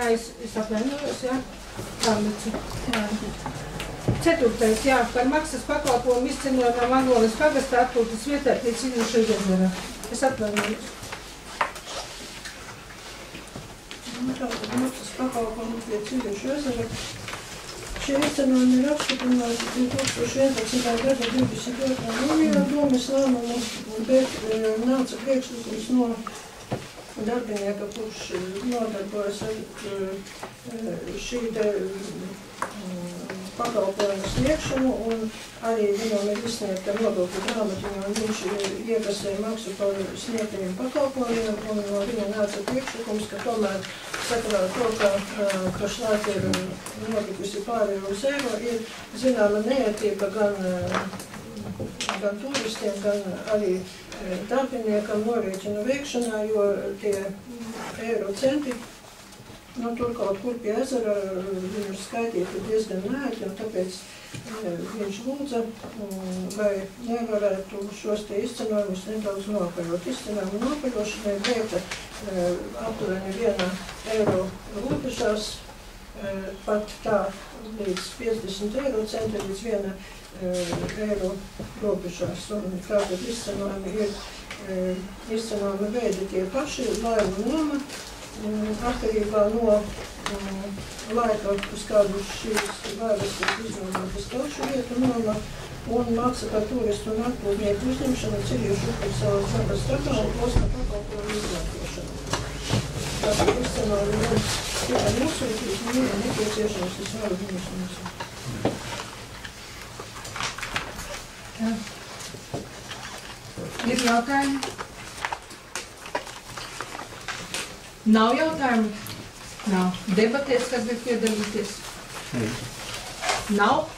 Jā, es atvainojos, jā. Pārlicu. Jā. 4. Jā, par maksas pakalpojumu izcenojumam Aglonas pagastā atpūtas vietā pie Ciļuša ezera. Es atvainojos. Tātad maksas pakalpojumu pie Ciļuša ezera. Šie izcenojumi ir apstiprināti 2011. gada 22. jūlijā domas lēmumu, bet nāca priekšlikums no darbinieka, kurš nodarbojas ar šī pakalpojumu sniegšanu, un arī viņam ir izsniegta nodokļu grāmatiņa, un viņš iekasēja maksu par sniegtajiem pakalpojumiem, un no viņa nāca priekšlikums, ka tomēr sakarā to, ka pašlaik ir notikusi pāri uz eiro, ir zināma neetība gan turistiem, gan arī darbiniekam norēķinu veikšanā, jo tie eiro centi, tur kaut kur pie ezera viņu skaitīti diezgan nēti, un tāpēc viņš lūdza, vai nevarētu šos te izcenojumus nedaudz nopaļot. Izcenojumu nopaļošanai veikta aptuveni 1 eiro robežās, pat tā līdz 50 eiro centi līdz 1 eiro robežās. Un tātad izcenojumi ir izcenojumi veidi tie paši, laivu noma, atkarībā no laika, uz kādu šīs laivas tiek iznomātas kaušu vietu noma, un maksa par turistu un atpūtnieku uzņemšanu Ciļuša upes salas dabas takā un posta pakalpojumu izmantošanu. Tātad izcenojumi mums tikai nosūtīt, un ir nepieciešams, es varu viņus nosūtīt. Ir jautājumi? Nav jautājumu? Nav. Debatēs, kas grib piedalīties? Nav?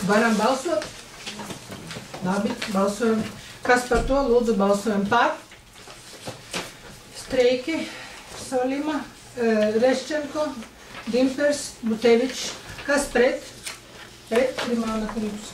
Varam balsot? Labi, balsojam. Kas par to? Lūdzu, balsojam par. Streiki, Solima, Reščenko, Dimpers, Butevičs. Kas pret? Pret Rimāna kungs.